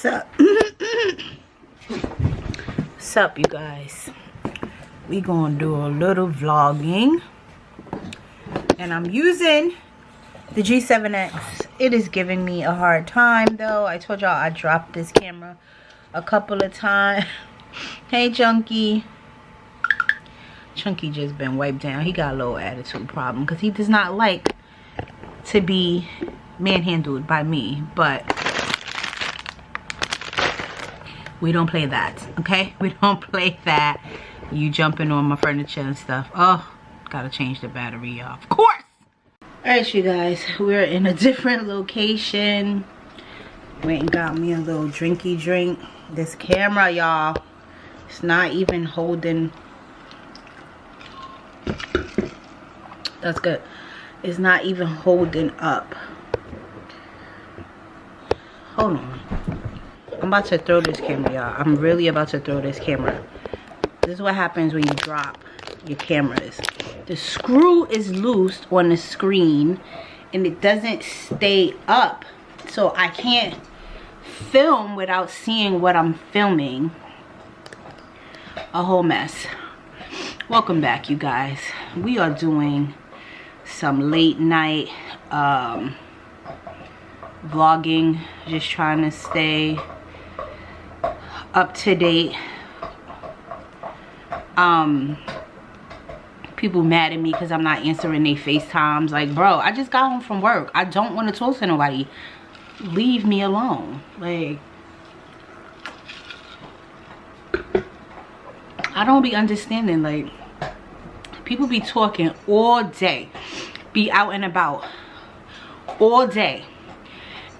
up? What's up, you guys? We gonna do a little vlogging, and I'm using the G7X. It is giving me a hard time though. I told y'all I dropped this camera a couple of times. Hey Chunky. Chunky just been wiped down. He got a little attitude problem because he does not like to be manhandled by me, but we don't play that, okay? We don't play that. You jumping on my furniture and stuff. Oh, gotta change the battery, y'all. Of course! Alright, you guys. We're in a different location. Went and got me a little drinky drink. This camera, y'all, it's not even holding. That's good. It's not even holding up. Hold on. I'm about to throw this camera, y'all. I'm really about to throw this camera. This is what happens when you drop your cameras. The screw is loose on the screen and it doesn't stay up. So I can't film without seeing what I'm filming. A whole mess. Welcome back, you guys. We are doing some late night vlogging. Just trying to stay up to date. People mad at me because I'm not answering their FaceTimes. Like, bro, I just got home from work. I don't want to talk to nobody. Leave me alone. Like, I don't be understanding. Like, people be talking all day, be out and about all day,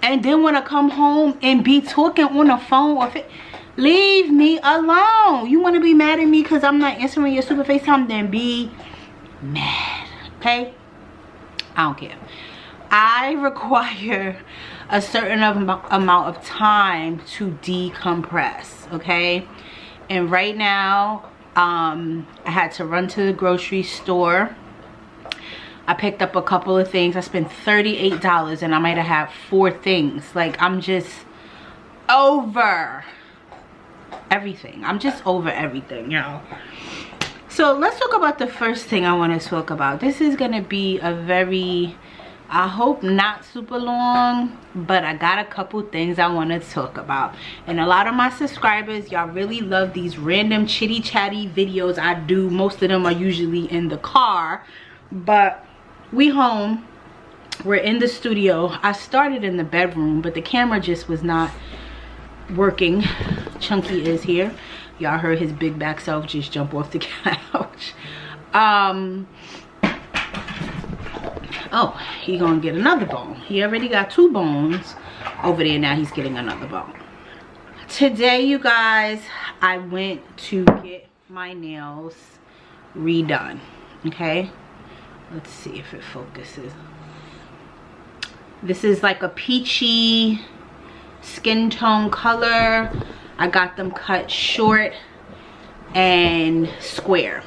and then want to come home and be talking on the phone or leave me alone. You want to be mad at me because I'm not answering your super FaceTime? Then be mad, okay? I don't care. I require a certain amount of time to decompress, okay? And right now, I had to run to the grocery store. I picked up a couple of things. I spent $38 and I might have had 4 things. Like, I'm just over everything. I'm just over everything, y'all. So let's talk about the first thing I want to talk about. This is gonna be a very, I hope not super long, but I got a couple things I want to talk about. And a lot of my subscribers, y'all really love these random chitty chatty videos I do. Most of them are usually in the car, but we home. We're in the studio. I started in the bedroom, but the camera just was not working. Chunky is here. Y'all heard his big back self just jump off the couch. Oh, he gonna get another bone. He already got 2 bones over there. Now he's getting another bone. Today, you guys, I went to get my nails redone. Okay, let's see if it focuses. This is like a peachy skin tone color. I got them cut short and square.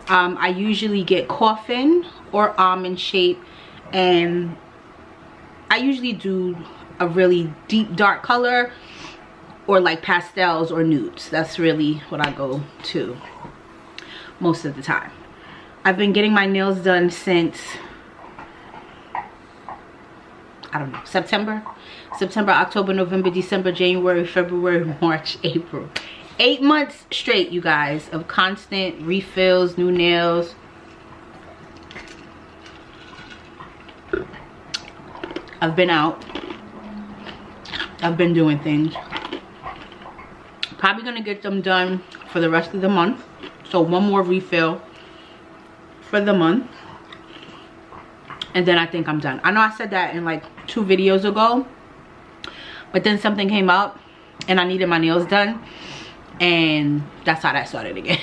I usually get coffin or almond shape, and I usually do a really deep dark color or like pastels or nudes. That's really what I go to most of the time. I've been getting my nails done since, I don't know, September, October, November, December, January, February, March, April. 8 months straight, you guys, of constant refills, new nails. I've been out. I've been doing things. Probably gonna get them done for the rest of the month. So 1 more refill for the month. And then I think I'm done. I know I said that in like 2 videos ago, but then something came up and I needed my nails done, and that's how that started again.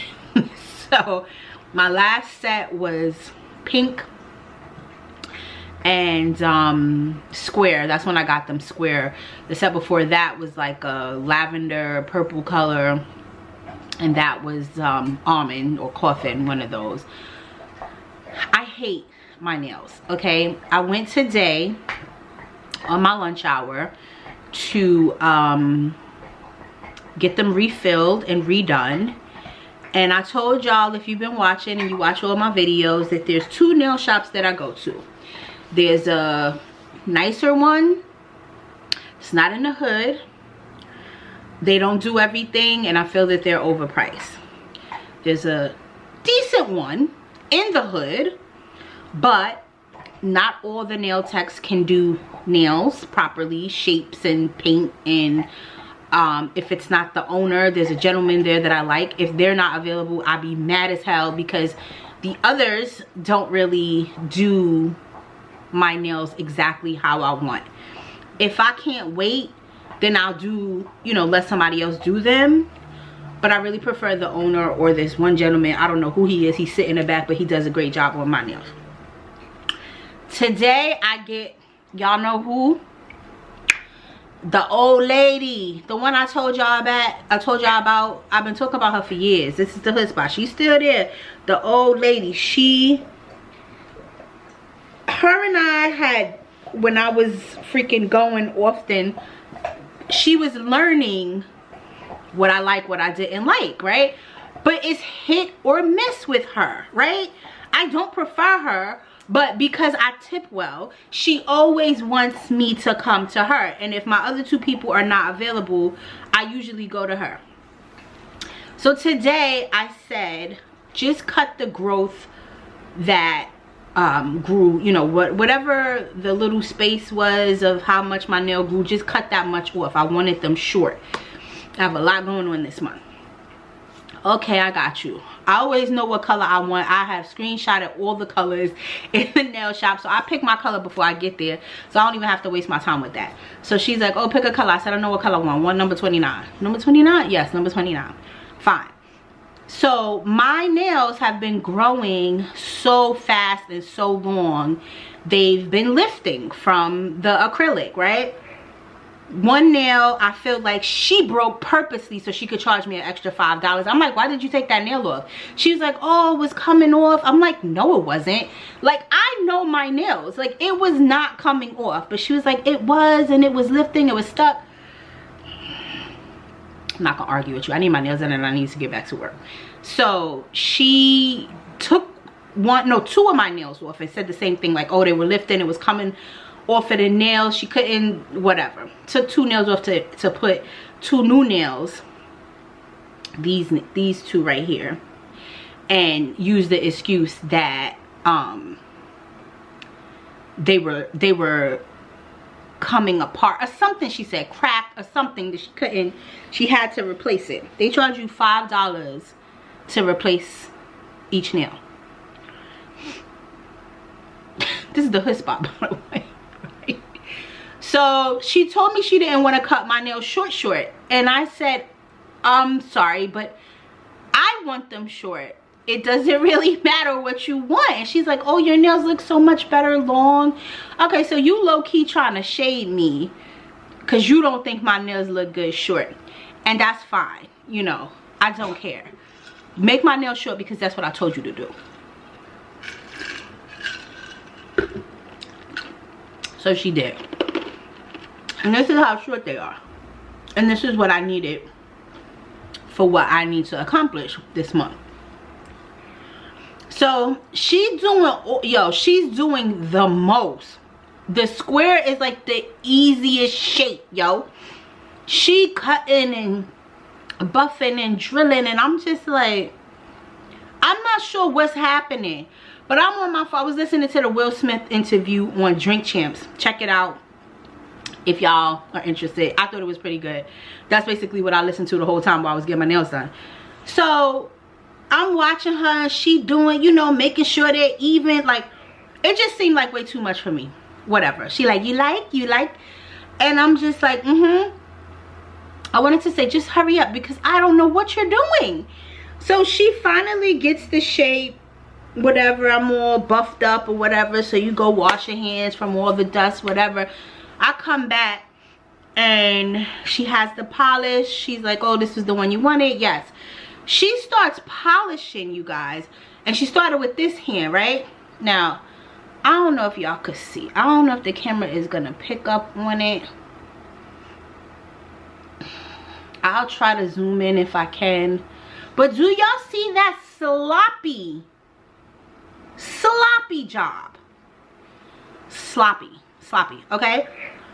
So my last set was pink and square. That's when I got them square. The set before that was like a lavender purple color, and that was almond or coffin, one of those. I hate my nails, okay? I went today on my lunch hour to get them refilled and redone. And I told y'all, if you've been watching and you watch all my videos, that there's 2 nail shops that I go to. There's a nicer one. It's not in the hood. They don't do everything, and I feel that they're overpriced. There's a decent one in the hood, but not all the nail techs can do nails properly, shapes and paint. And if it's not the owner, there's a gentleman there that I like. If they're not available, I'd be mad as hell, because the others don't really do my nails exactly how I want. If I can't wait, then I'll do, you know, let somebody else do them. But I really prefer the owner or this one gentleman. I don't know who he is. He's sitting in the back, but he does a great job on my nails. Today I get, y'all know who? The old lady, the one I told y'all about. I've been talking about her for years. This is the hood spot. She's still there. The old lady. Her and I had, when I was freaking going often, she was learning what I like, what I didn't like, right? But it's hit or miss with her, right? I don't prefer her, but because I tip well, she always wants me to come to her. And if my other 2 people are not available, I usually go to her. So today I said, just cut the growth that grew, you know, whatever the little space was of how much my nail grew, just cut that much off. I wanted them short. I have a lot going on this month. Okay, I got you. I always know what color I want. I have screenshotted all the colors in the nail shop, so I pick my color before I get there, so I don't even have to waste my time with that. So she's like, oh, pick a color. I said, I know what color I want. Number 29. Number 29? Yes, number 29. Fine. So my nails have been growing so fast and so long. They've been lifting from the acrylic, right? One nail, I feel like she broke purposely so she could charge me an extra $5. I'm like, why did you take that nail off? She was like, oh, it was coming off. I'm like, no, it wasn't. Like, I know my nails. Like, it was not coming off. But she was like, it was, and it was lifting. It was stuck. I'm not gonna argue with you. I need my nails done and I need to get back to work. So she took 2 of my nails off and said the same thing, like, oh, they were lifting, it was coming off of the nails. She couldn't, whatever. Took 2 nails off to put 2 new nails, these 2 right here, and used the excuse that they were coming apart or something. She said cracked or something that she couldn't, she had to replace it. They charge you $5 to replace each nail. This is the hood spot, by the way. Right? So she told me she didn't want to cut my nails short, and I said, I'm sorry, but I want them short. It doesn't really matter what you want. And she's like, oh, your nails look so much better long. Okay, so you low-key trying to shade me because you don't think my nails look good short. And that's fine, you know, I don't care. Make my nails short because that's what I told you to do. So she did. And this is how short they are. And this is what I needed for what I need to accomplish this month. So she's doing the most. The square is like the easiest shape, yo. She cutting and buffing and drilling, and I'm just like, I'm not sure what's happening. But I'm on my phone. I was listening to the Will Smith interview on Drink Champs. Check it out if y'all are interested. I thought it was pretty good. That's basically what I listened to the whole time while I was getting my nails done. So I'm watching her, and she doing, you know, making sure they're even. Like, it just seemed like way too much for me. Whatever. She like, you like? And I'm just like, I wanted to say, just hurry up because I don't know what you're doing. So she finally gets the shape. Whatever, I'm all buffed up or whatever, so you go wash your hands from all the dust, whatever. I come back and she has the polish. She's like, oh, this is the one you wanted. Yes. She starts polishing, you guys, and she started with this hand, right? Now, I don't know if y'all could see. I don't know if the camera is gonna pick up on it. I'll try to zoom in if I can. But do y'all see that sloppy job? Sloppy, okay?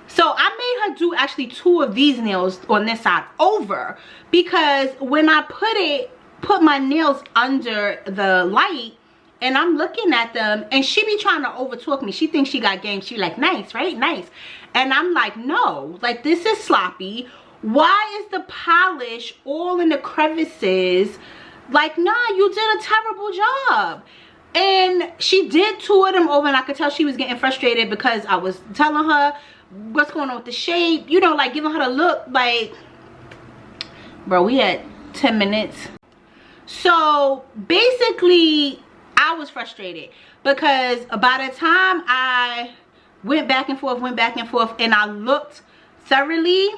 So I made her do actually 2 of these nails on this side over, because when I put my nails under the light and I'm looking at them, and she be trying to over talk me. She thinks she got game. She like, nice, right? Nice. And I'm like, no, like, this is sloppy. Why is the polish all in the crevices? Like, nah, you did a terrible job. And she did 2 of them over, and I could tell she was getting frustrated because I was telling her what's going on with the shape, you know, like giving her the look. Like, bro, we had 10 minutes. So basically I was frustrated because by the time I went back and forth and I looked thoroughly,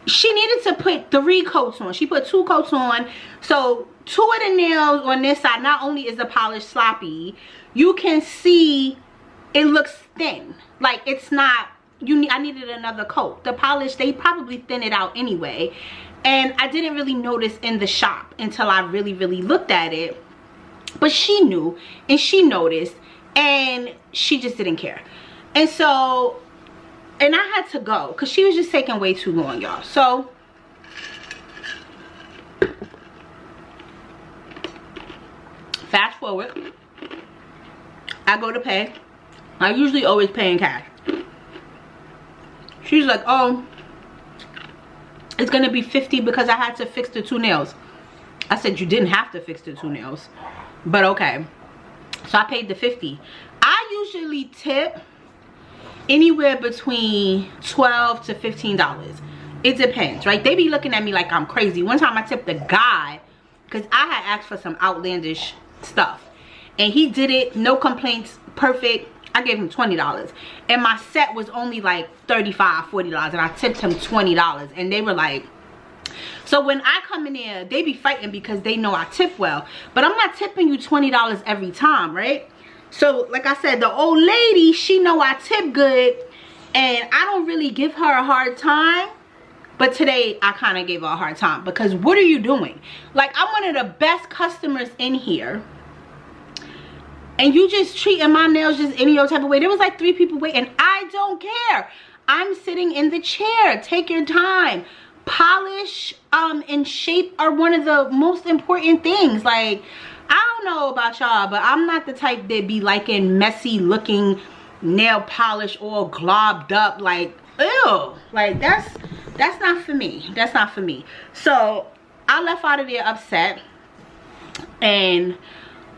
she needed to put 3 coats on. She put 2 coats on. So 2 of the nails on this side, not only is the polish sloppy, you can see it looks thin. Like, it's not, I needed another coat. The polish, they probably thin it out anyway. And I didn't really notice in the shop until I really looked at it. But she knew, and she noticed, and she just didn't care. And so, and I had to go because she was just taking way too long, y'all. So fast forward, I go to pay. I usually always pay in cash. She's like, oh, it's gonna be 50 because I had to fix the 2 nails. I said, you didn't have to fix the 2 nails, but okay. So I paid the 50. I usually tip anywhere between $12 to $15. It depends, right? They be looking at me like I'm crazy. One time I tipped a guy because I had asked for some outlandish stuff, and he did it, no complaints, perfect. I gave him $20, and my set was only like $35, $40, and I tipped him $20, and they were like, so when I come in there, they be fighting because they know I tip well, but I'm not tipping you $20 every time, right? So like I said, the old lady, she know I tip good, and I don't really give her a hard time. But today I kind of gave her a hard time because what are you doing? Like, I'm one of the best customers in here, and you just treating my nails just any old type of way. There was like 3 people waiting. I don't care. I'm sitting in the chair. Take your time. Polish and shape are one of the most important things. Like, I don't know about y'all, but I'm not the type that be liking messy looking nail polish all globbed up. Like, ew. Like, that's not for me. That's not for me. So I left out of there upset, and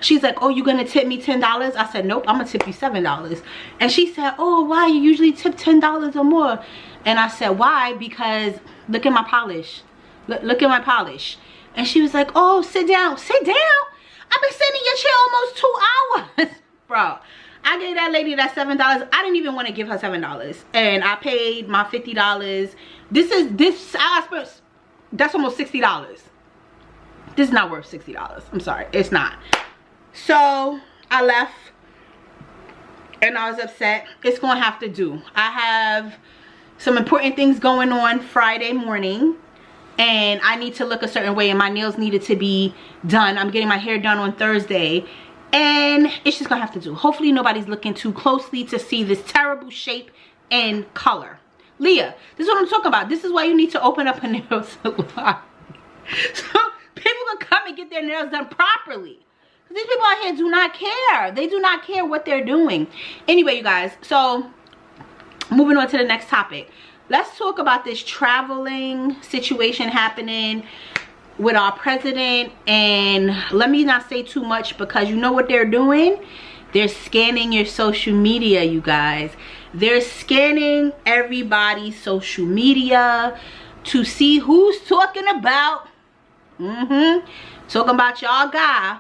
she's like, oh, you gonna tip me $10? I said, nope, I'm gonna tip you $7. And she said, oh, why? You usually tip $10 or more. And I said, why? Because look at my polish. Look at my polish. And she was like, oh, sit down. Sit down? I've been sitting in your chair almost 2 hours. Bro, I gave that lady that $7. I didn't even want to give her $7. And I paid my $50. That's almost $60. This is not worth $60. I'm sorry, it's not. So I left, and I was upset. It's gonna have to do. I have some important things going on Friday morning, and I need to look a certain way, and my nails needed to be done. I'm getting my hair done on Thursday, and it's just gonna have to do. Hopefully nobody's looking too closely to see this terrible shape and color. Leah, this is what I'm talking about. This is why you need to open up a nail salon. So people can come and get their nails done properly. These people out here do not care. They do not care what they're doing. Anyway, you guys, so moving on to the next topic. Let's talk about this traveling situation happening with our president. And let me not say too much, because you know what they're doing? They're scanning your social media, you guys. They're scanning everybody's social media to see who's talking about. Talking about y'all guy.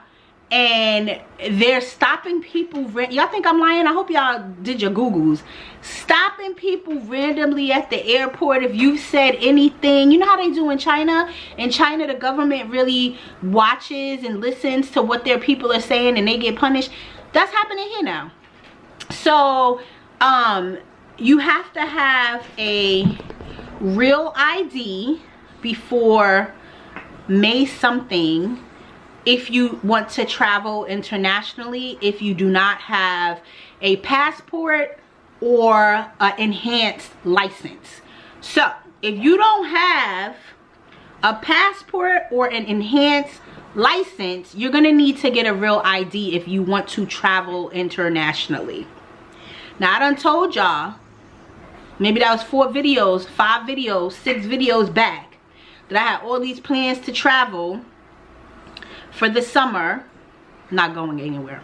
And they're stopping people. Y'all think I'm lying? I hope y'all did your Googles. Stopping people randomly at the airport if you've said anything. You know how they do in China? In China, the government really watches and listens to what their people are saying, and they get punished. That's happening here now. So you have to have a real ID before May something if you want to travel internationally, if you do not have a passport or an enhanced license. So if you don't have a passport or an enhanced license, you're gonna need to get a real ID if you want to travel internationally. Now I done told y'all, maybe that was 4 videos, 5 videos, 6 videos back, that I had all these plans to travel for the summer. Not going anywhere.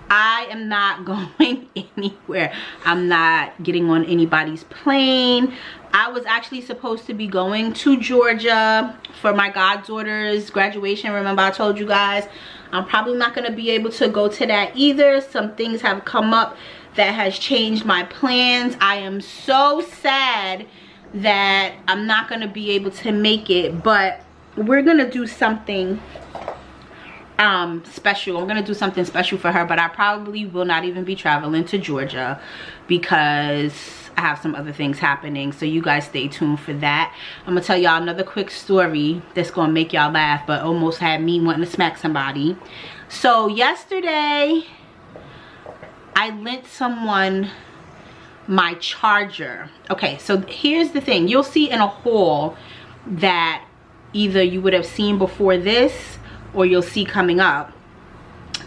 I am not going anywhere. I'm not getting on anybody's plane. I was actually supposed to be going to Georgia for my goddaughter's graduation. Remember I told you guys I'm probably not going to be able to go to that either. Some things have come up that has changed my plans. I am so sad that I'm not going to be able to make it, but we're going to do something special. I'm gonna do something special for her, but I probably will not even be traveling to Georgia because I have some other things happening. So you guys stay tuned for that. I'm gonna tell y'all another quick story that's gonna make y'all laugh, but almost had me wanting to smack somebody. So yesterday I lent someone my charger. Okay, so here's the thing. You'll see in a haul that either you would have seen before this or you'll see coming up.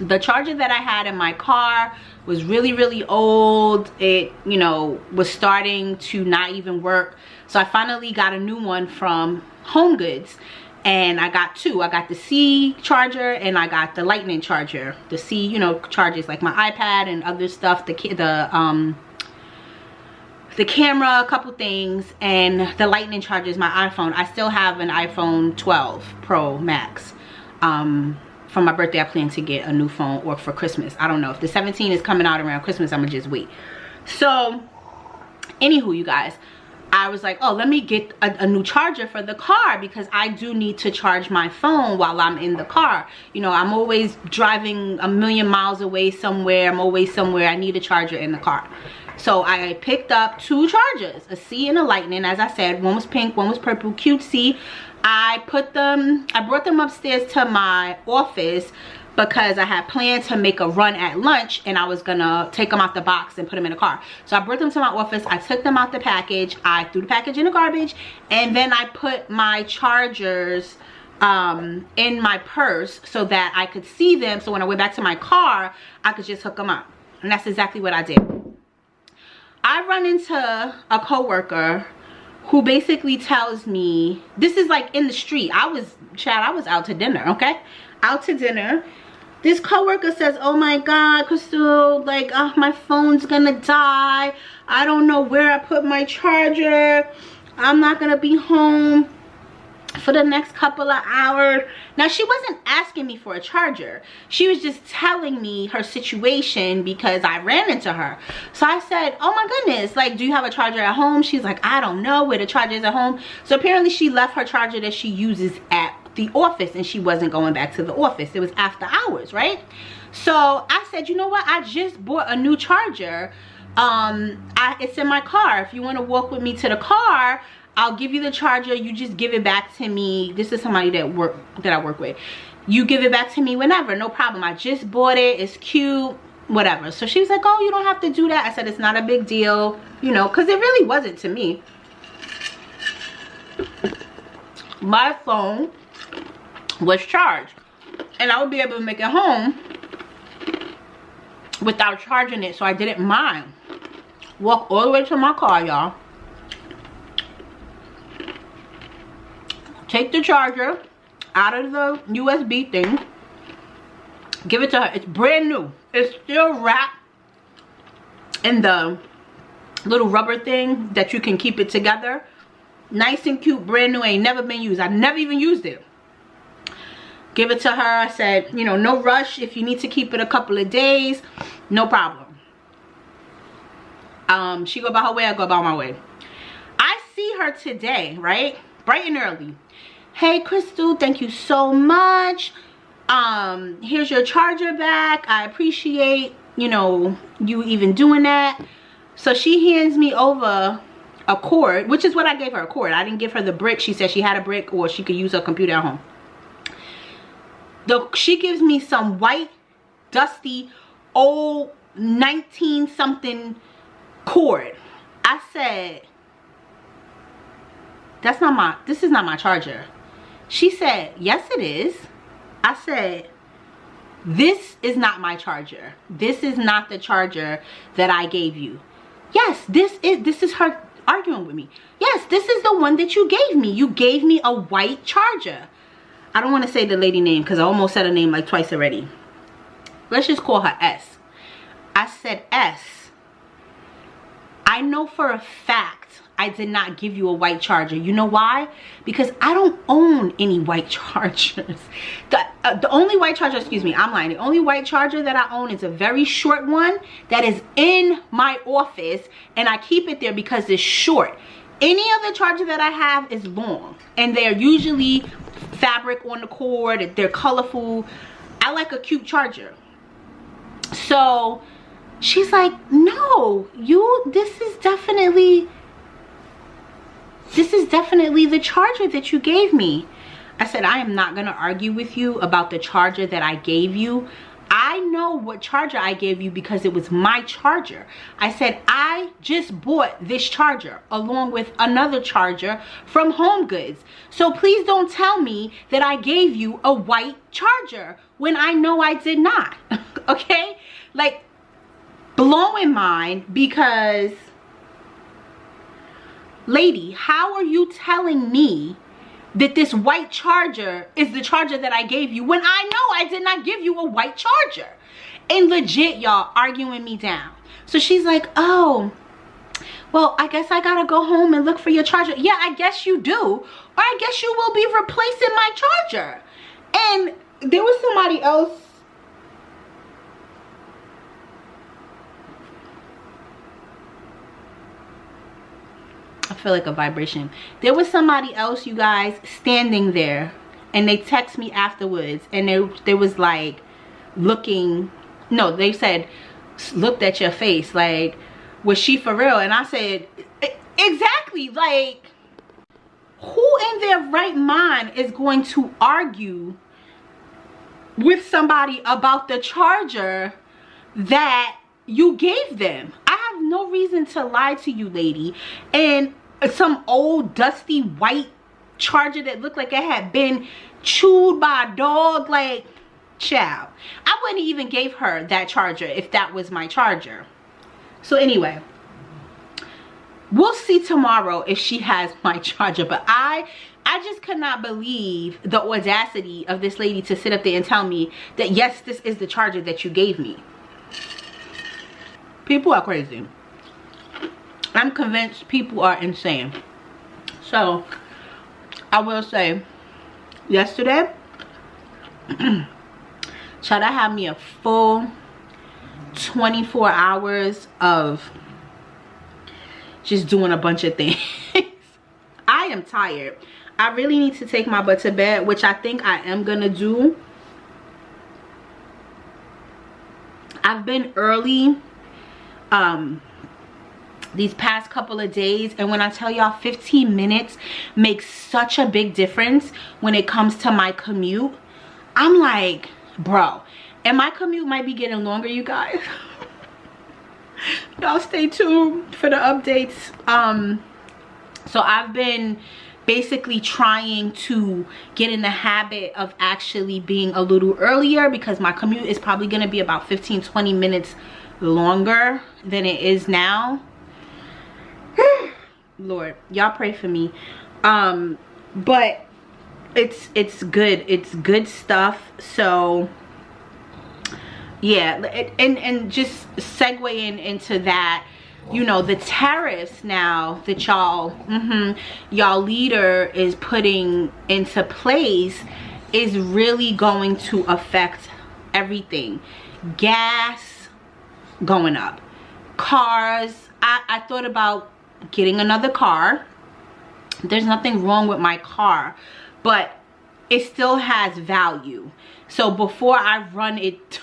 The charger that I had in my car was really old. It, you know, was starting to not even work. So I finally got a new one from Home Goods, and I got 2. I got the C charger and I got the lightning charger. The C, you know, charges like my iPad and other stuff, the camera, a couple things, and the lightning charges my iPhone. I still have an iPhone 12 Pro Max. For my birthday I plan to get a new phone, or for Christmas. I don't know if the 17 is coming out around Christmas. I'm gonna just wait. So anywho, you guys, I was like, oh, let me get a new charger for the car because I do need to charge my phone while I'm in the car. You know, I'm always driving a million miles away somewhere. I'm always somewhere. I need a charger in the car. So I picked up 2 chargers, a C and a lightning. As I said, one was pink, one was purple, cutesy. I brought them upstairs to my office because I had planned to make a run at lunch and I was gonna take them out the box and put them in the car. So I brought them to my office, I took them out the package, I threw the package in the garbage, and then I put my chargers in my purse so that I could see them, so when I went back to my car, I could just hook them up. And that's exactly what I did. I run into a coworker who basically tells me, this is like in the street. I was out to dinner, okay? Out to dinner. This coworker says, oh my God, Crystal, like, oh, my phone's gonna die. I don't know where I put my charger. I'm not gonna be home for the next couple of hours. Now, she wasn't asking me for a charger. She was just telling me her situation because I ran into her. So I said, oh my goodness, like, do you have a charger at home? She's like, I don't know where the charger is at home. So apparently she left her charger that she uses at the office and she wasn't going back to the office. It was after hours, right? So I said, you know what? I just bought a new charger. It's in my car. If you want to walk with me to the car, I'll give you the charger. You just give it back to me. This is somebody that I work with. You give it back to me whenever, no problem. I just bought it. It's cute, whatever. So she was like, oh, you don't have to do that. I said, it's not a big deal, you know, because it really wasn't to me. My phone was charged and I would be able to make it home without charging it, so I didn't mind. Walk all the way to my car, y'all. Take the charger out of the USB thing. Give it to her. It's brand new. It's still wrapped in the little rubber thing that you can keep it together. Nice and cute, brand new, ain't never been used. I've never even used it. Give it to her. I said, you know, no rush. If you need to keep it a couple of days, no problem. She go about her way, I go about my way. I see her today, right? Bright and early. Hey Crystal, thank you so much. Here's your charger back. I appreciate, you know, you even doing that. So she hands me over a cord, which is what I gave her, a cord. I didn't give her the brick. She said she had a brick or she could use her computer at home. She gives me some white, dusty, old 19 something cord. I said, this is not my charger. She said, yes it is. I said, this is not my charger. This is not the charger that I gave you. Yes, this is her arguing with me. Yes, this is the one that you gave me. You gave me a white charger. I don't want to say the lady name because I almost said her name like twice already. Let's just call her S. I said, S, I know for a fact I did not give you a white charger. You know why? Because I don't own any white chargers. The only white charger, excuse me, I'm lying. The only white charger that I own is a very short one that is in my office, and I keep it there because it's short. Any other charger that I have is long, and they're usually fabric on the cord. They're colorful. I like a cute charger. So she's like, no, this is definitely the charger that you gave me. I said, I am not going to argue with you about the charger that I gave you. I know what charger I gave you because it was my charger. I said, I just bought this charger along with another charger from Home Goods. So please don't tell me that I gave you a white charger when I know I did not. Okay? Like, blowing mine because, lady, how are you telling me that this white charger is the charger that I gave you when I know I did not give you a white charger? And legit, y'all, arguing me down. So she's like, oh, well, I guess I gotta go home and look for your charger. Yeah, I guess you do. Or I guess you will be replacing my charger. And there was somebody else. I feel like a vibration. There was somebody else, you guys, standing there, and they text me afterwards, and they was like looking, no, they said, looked at your face, like, was she for real? And I said, exactly, like, who in their right mind is going to argue with somebody about the charger that you gave them? I have no reason to lie to you, lady. And some old dusty white charger that looked like it had been chewed by a dog, like, child, I wouldn't even gave her that charger if that was my charger. So anyway, we'll see tomorrow if she has my charger. But I just could not believe the audacity of this lady to sit up there and tell me that, yes, this is the charger that you gave me. People are crazy. I'm convinced people are insane. So I will say, yesterday, child, I had me a full 24 hours of just doing a bunch of things. I am tired. I really need to take my butt to bed, which I think I am gonna do. I've been early these past couple of days, and when I tell y'all 15 minutes makes such a big difference when it comes to my commute, I'm like, bro, and my commute might be getting longer, you guys. Y'all stay tuned for the updates. So I've been basically trying to get in the habit of actually being a little earlier, because my commute is probably going to be about 15-20 minutes longer than it is now. Lord, y'all pray for me. But it's good stuff. So yeah, and just segueing into that, you know, the tariffs now that y'all leader is putting into place is really going to affect everything. Gas going up, cars. I thought about getting another car. There's nothing wrong with my car, but it still has value. So before I run it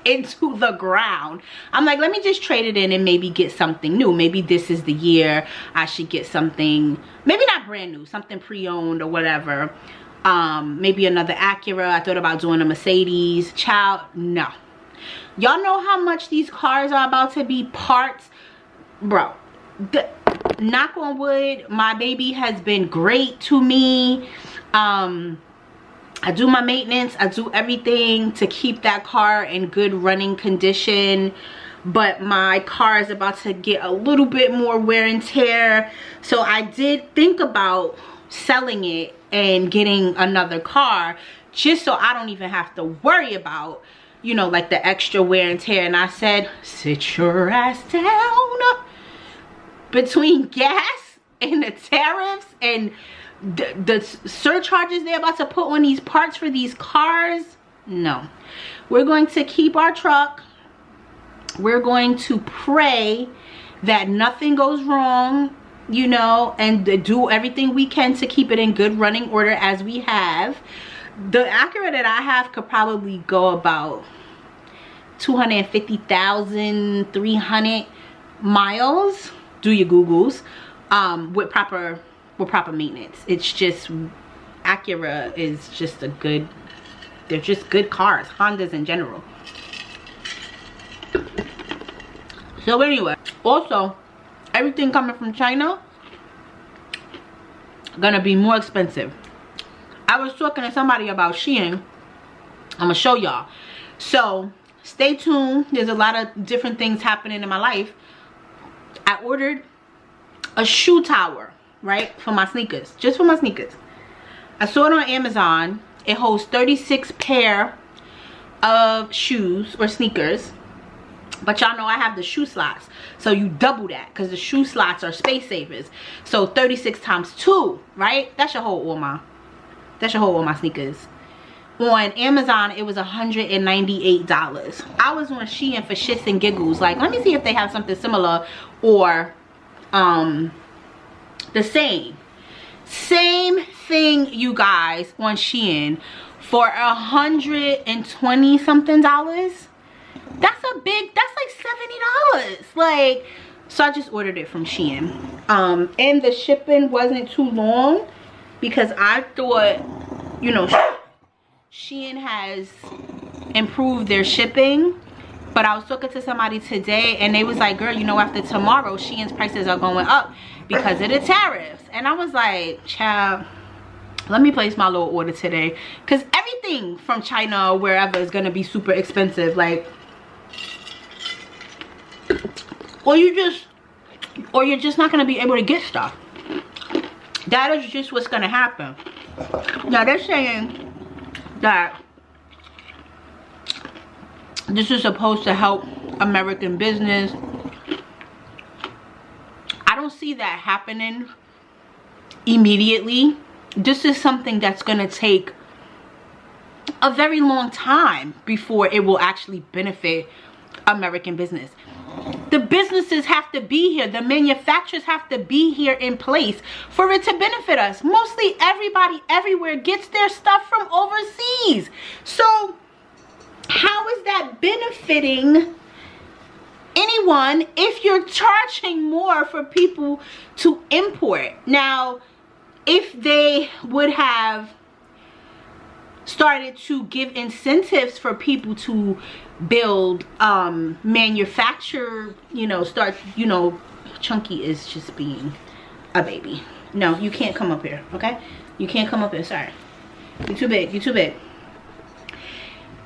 into the ground. I'm like, let me just trade it in and maybe get something new. Maybe this is the year I should get something, maybe not brand new, something pre-owned or whatever. Maybe another Acura. I thought about doing a Mercedes. Child, no. Y'all know how much these cars are about to be parts? Bro, knock on wood, my baby has been great to me. I do my maintenance, I do everything to keep that car in good running condition, but my car is about to get a little bit more wear and tear. So I did think about selling it and getting another car, just so I don't even have to worry about, you know, like the extra wear and tear. And I said, sit your ass down. Between gas and the tariffs and the surcharges they're about to put on these parts for these cars, no. We're going to keep our truck. We're going to pray that nothing goes wrong, you know, and do everything we can to keep it in good running order as we have. The Acura that I have could probably go about 250,000, 300 miles. Do your Googles, with proper maintenance. It's just, Acura is just a good, they're just good cars, Hondas in general. So anyway, also everything coming from China gonna be more expensive. I was talking to somebody about Shein. I'm gonna show y'all, so stay tuned. There's a lot of different things happening in my life. I ordered a shoe tower, right, for my sneakers, just for my sneakers. I saw it on Amazon. It holds 36 pair of shoes or sneakers, but y'all know I have the shoe slots, so you double that because the shoe slots are space savers. So 36 times 2, right? That should hold all my sneakers. On Amazon, it was $198. I was on Shein for shits and giggles, like, let me see if they have something similar or the same thing, you guys, on Shein for $120 something. That's like $70. Like, so I just ordered it from Shein, and the shipping wasn't too long because I thought, you know, Shein has improved their shipping. But I was talking to somebody today and they was like, girl, you know, after tomorrow Shein's prices are going up because of the tariffs. And I was like, child, let me place my little order today, because everything from China or wherever is gonna be super expensive. Like, or you're just not gonna be able to get stuff. That is just what's gonna happen. Now they're saying that this is supposed to help American business. I don't see that happening immediately. This is something that's gonna take a very long time before it will actually benefit American business. The businesses have to be here. The manufacturers have to be here in place for it to benefit us. Mostly everybody everywhere gets their stuff from overseas. So how is that benefiting anyone if you're charging more for people to import? Now, if they would have started to give incentives for people to build, manufacture, you know, start, you know, Chunky is just being a baby. No, you can't come up here, okay? You can't come up here, sorry. You're too big, you're too big.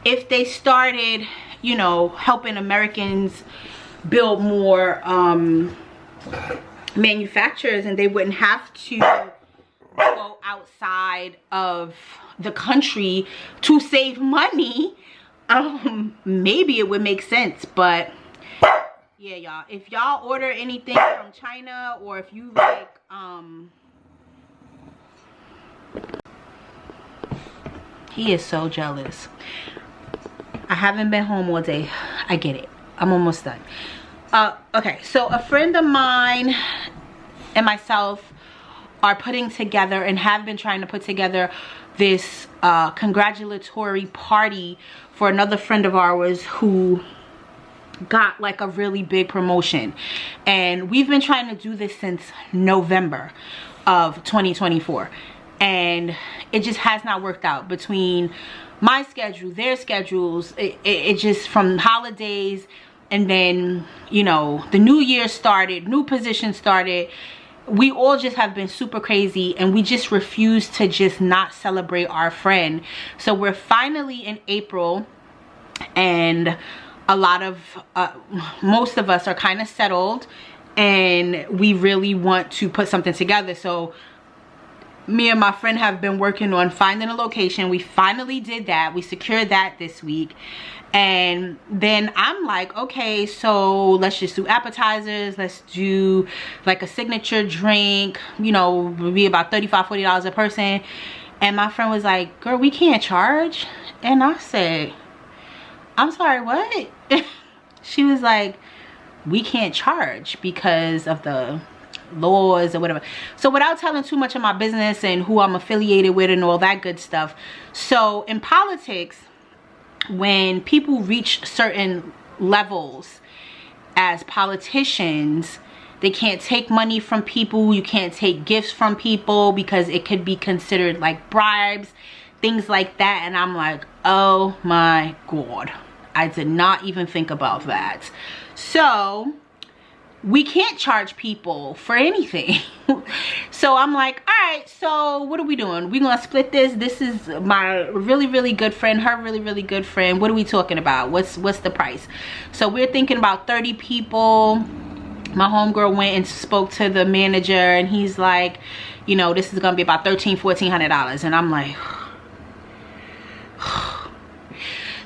If they started, you know, helping Americans build more manufacturers, and they wouldn't have to go outside of the country to save money, maybe it would make sense. But yeah, y'all, if y'all order anything from China, or if you like he is so jealous. I haven't been home all day. I get it. I'm almost done. Okay, so a friend of mine and myself are putting together and have been trying to put together this congratulatory party for another friend of ours who got like a really big promotion. And we've been trying to do this since November of 2024, and it just has not worked out between my schedule, their schedules. It just, from holidays, and then, you know, the new year started, new position started. We all just have been super crazy, and we just refuse to just not celebrate our friend. So we're finally in April, and a lot of most of us are kind of settled, and we really want to put something together. So me and my friend have been working on finding a location. We finally did that. We secured that this week. And then I'm like, okay, so let's just do appetizers. Let's do like a signature drink, you know, be about $35–40 a person. And my friend was like, girl, we can't charge. And I said, I'm sorry, what? She was like, we can't charge because of the laws or whatever. So without telling too much of my business and who I'm affiliated with and all that good stuff, so in politics, when people reach certain levels as politicians, they can't take money from people. You can't take gifts from people because it could be considered like bribes, things like that. And I'm like, oh my God, I did not even think about that. So we can't charge people for anything. So I'm like, all right, so what are we doing? We're gonna split this. This is my really good friend, her really good friend. What are we talking about? What's the price? So we're thinking about 30 people. My homegirl went and spoke to the manager, and he's like, you know, this is gonna be about $1,300–1,400. And I'm like,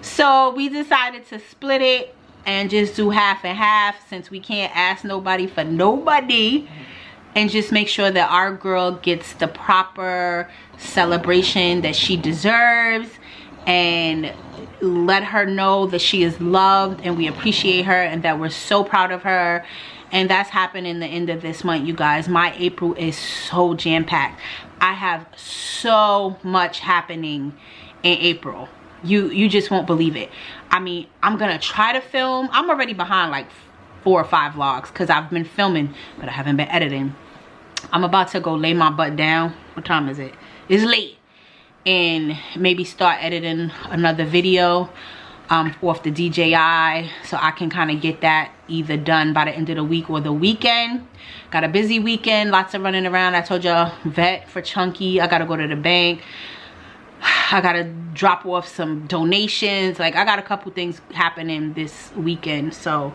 so we decided to split it and just do half and half, since we can't ask nobody for nobody, and just make sure that our girl gets the proper celebration that she deserves, and let her know that she is loved and we appreciate her and that we're so proud of her. And that's happening the end of this month, you guys. My April is so jam-packed. I have so much happening in April. You just won't believe it. I mean, I'm gonna try to film. I'm already behind like 4 or 5 vlogs because I've been filming, but I haven't been editing. I'm about to go lay my butt down. What time is it? It's late. And maybe start editing another video off the DJI, so I can kind of get that either done by the end of the week or the weekend. Got a busy weekend, lots of running around. I told y'all, vet for Chunky. I gotta go to the bank. I gotta drop off some donations. Like, I got a couple things happening this weekend. So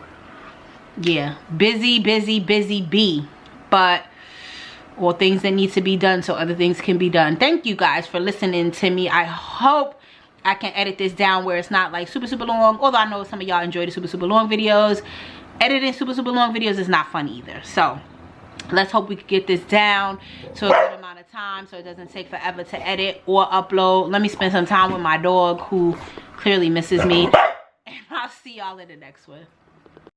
yeah, busy bee, but all things that need to be done so other things can be done. Thank you guys for listening to me. I hope I can edit this down where it's not like super long, although I know some of y'all enjoy the super long videos. Editing super long videos is not fun either. So let's hope we can get this down to a good amount of time so it doesn't take forever to edit or upload. Let me spend some time with my dog, who clearly misses me. And I'll see y'all in the next one.